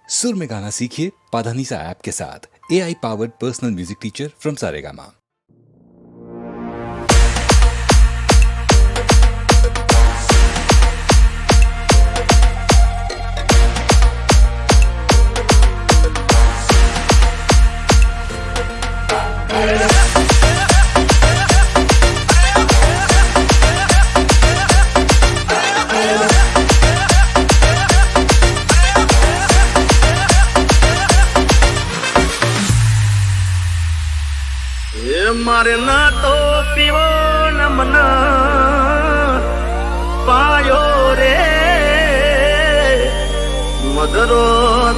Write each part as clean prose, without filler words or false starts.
सुर में गाना सीखिए पाधानीसा ऐप के साथ। AI powered personal music teacher from Saregama. मारे ना तो पीवो न मना पायो रे मदरो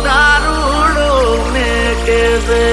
दारूड़ो में कैसे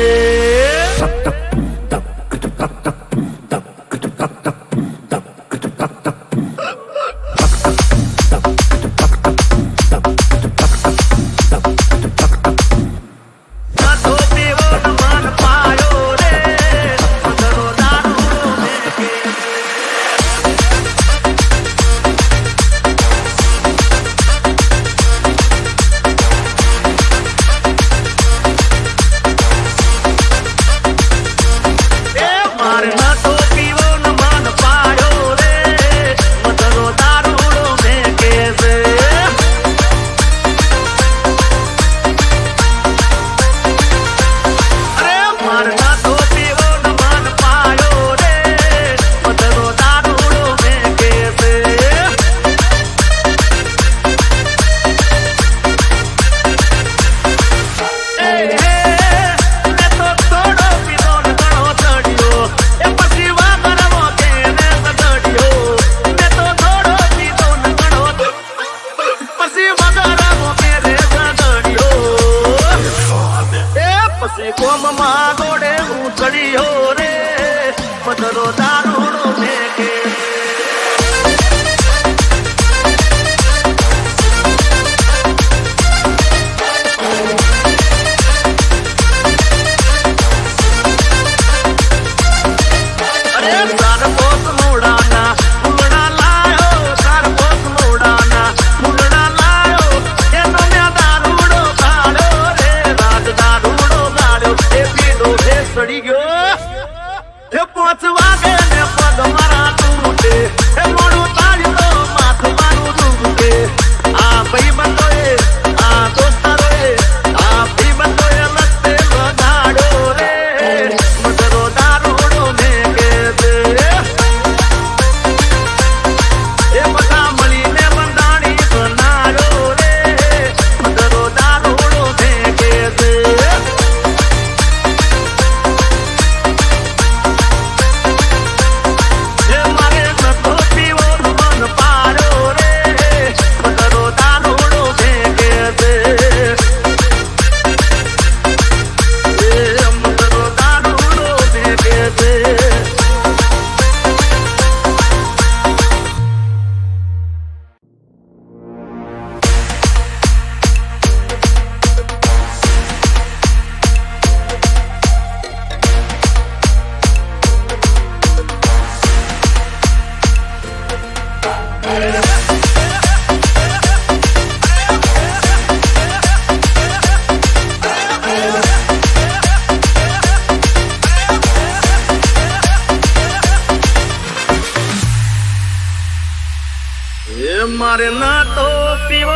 मारे ना तो पीवो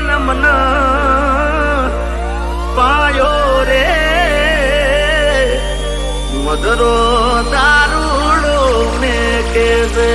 न मना पायो रे मदरो दारूड़ो में कैसे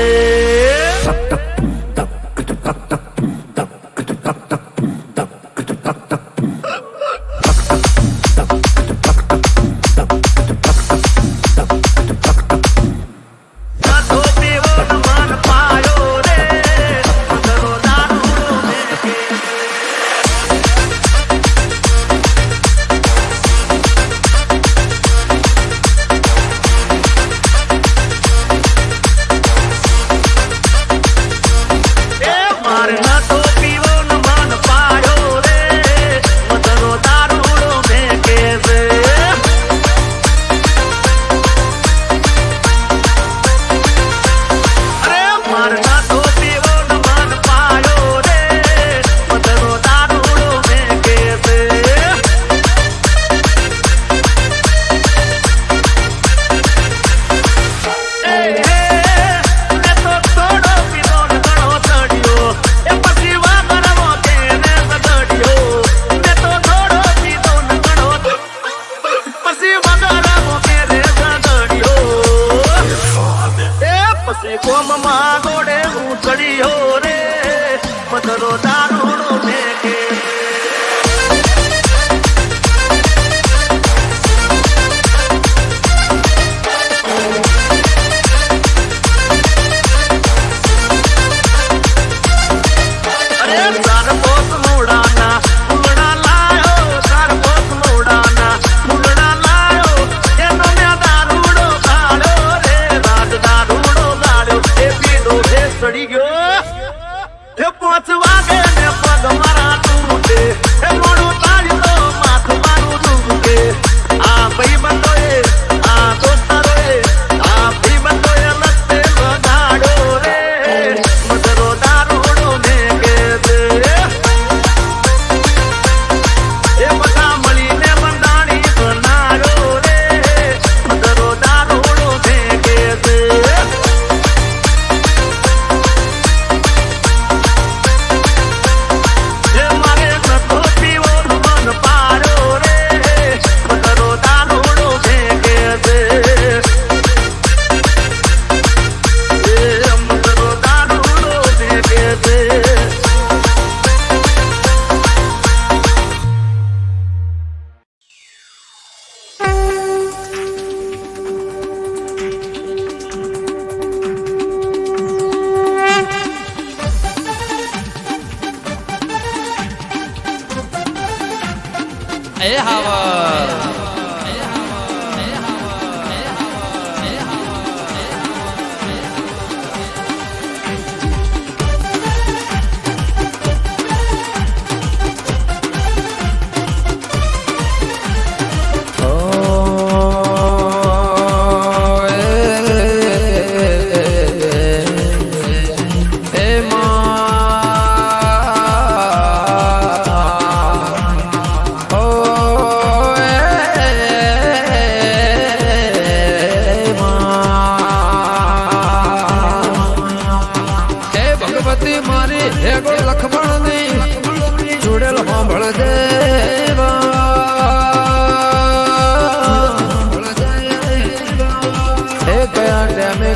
એ હાવર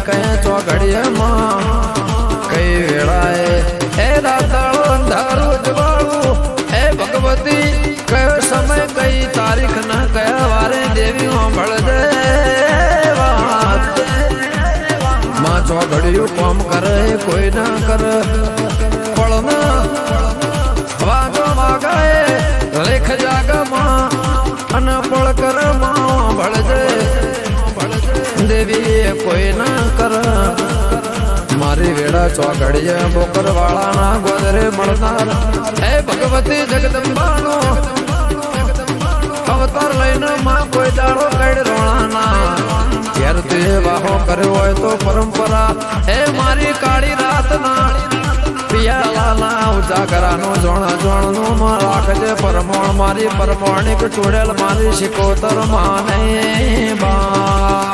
કયા ચોઘડિયામાં કઈ વેળાએ હે દાતાળો અંધારું જવાળું હે ભગવતી કયો સમય કઈ તારીખ ના કયા વારે દેવી સાંભળ દે માં ચોઘડિયું કોમ કરે કોઈ ના કરે પળના વાગો વાગાએ લેખ જાગમાં અને પળ કર માં સાંભળ દે દેવી કોઈ ના કર મારી વેળા ચોઘડીએ બોકર વાળા ના ગોદરે મળનાર હે ભગવતી જગદંબાનો અવતાર લઈને માં કોઈ દાડો કડ રોણાના ઘેર તે વાહો કર્યો હોય તો પરંપરા હે મારી કાળી રાતના પિયાલાના ઉજાગરાનું જોણનું માં રાખજે પરમોણ મારી પરમોણિક ચૂડેલ મારી શિકોતર માને બા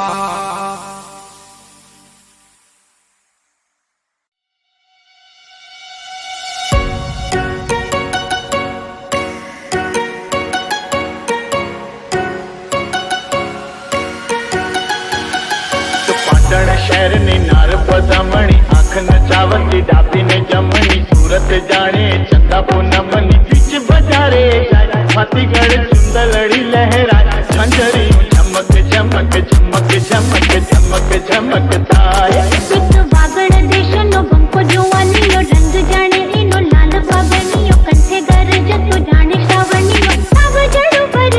शहर ने नार पदमणी आँख नचावती डाबी ने जमनी सूरत जाने चंदा पूनमनी बीच बजारे फतेहगढ़ चुंदलड़ी लहराए झंझरी झमक झमक झमक झमक झमक झमक थाय वागड़ देशनो बंको जोवानीनो रंग जाने एनो लाल पागणीयो कंठे गरज तो जाने श्रावणीयो साव जड़ो पर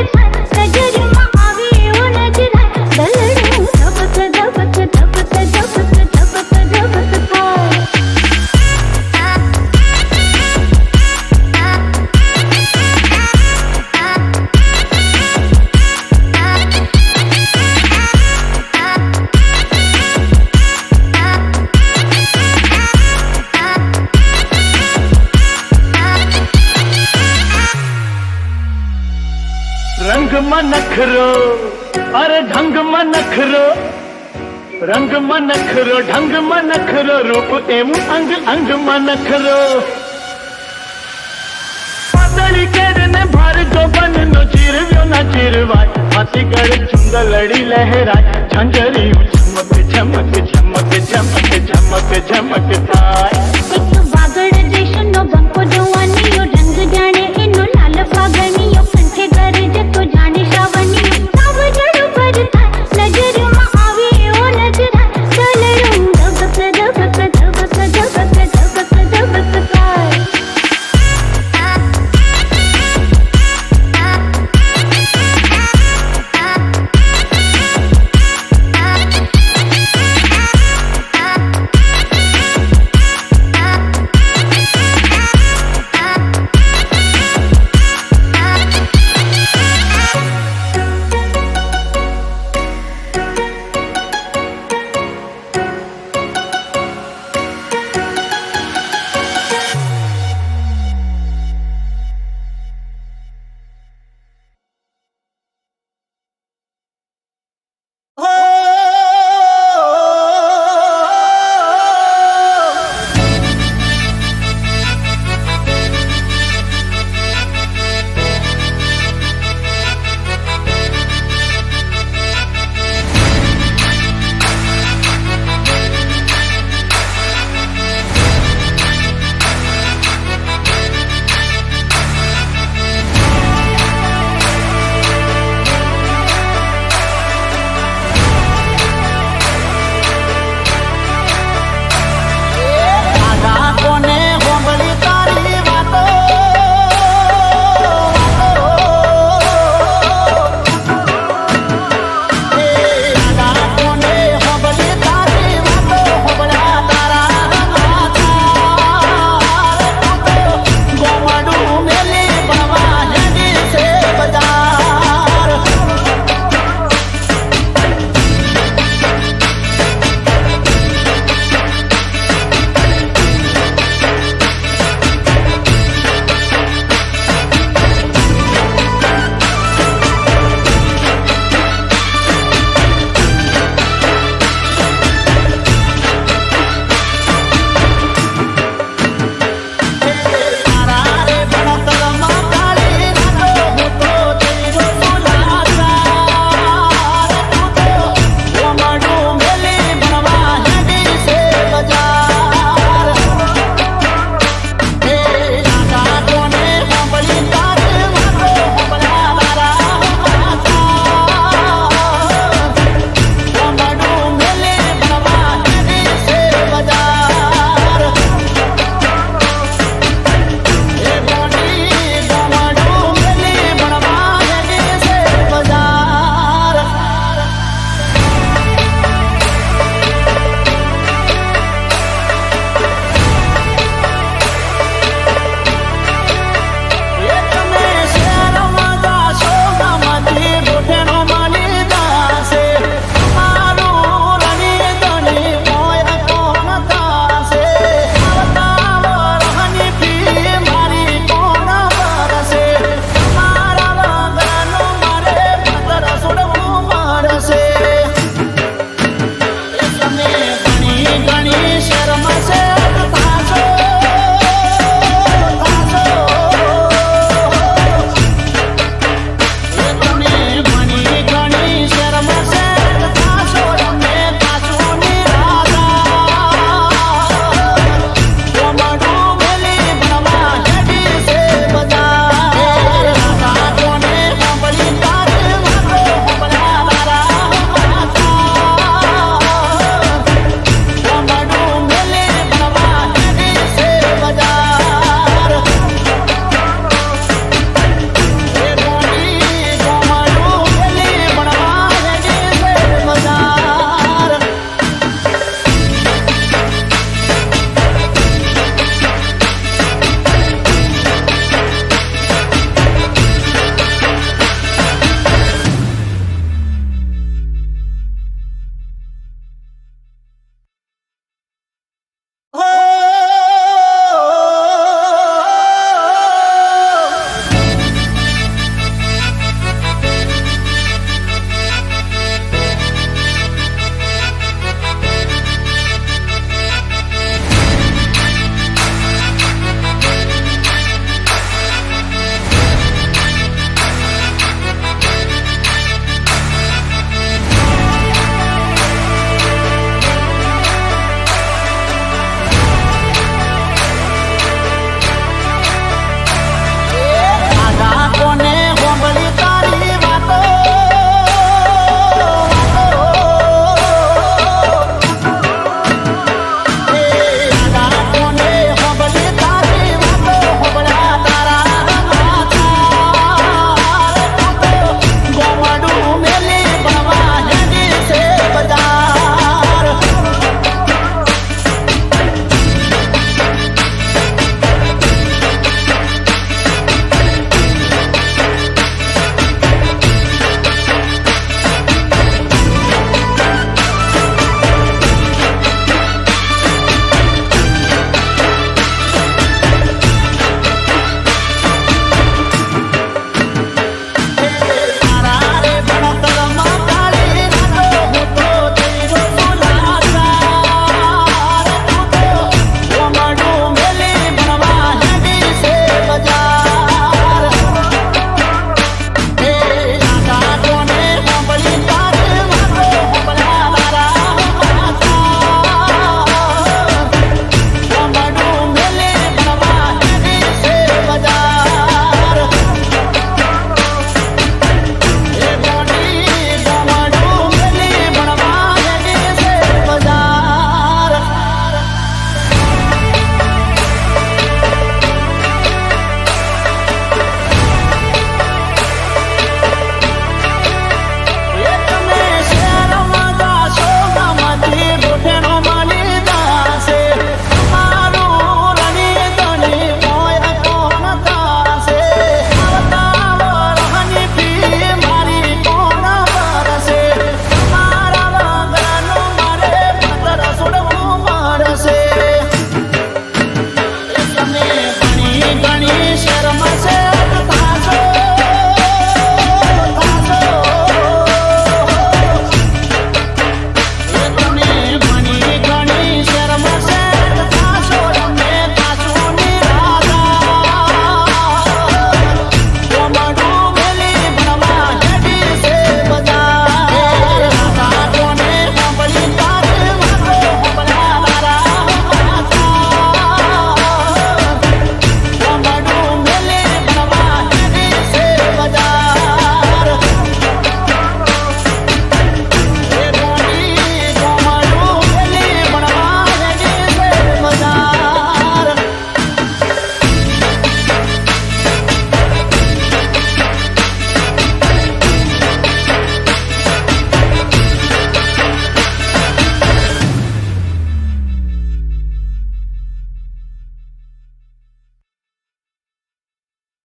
सजरमा आवे एवो नजरा दलड़ो धबक धबक धबक धबक धबक धबक थाय रंग में नखरो अरे ढंग में नखरो रंग में नखरो ढंग में नखरो रूप एवं अंग अंग में नखरो पातली केरने भर जो बन नो चिरव्यो ना चिरवाय फतेहगढ़ चुंदलड़ी लहराय झंझरी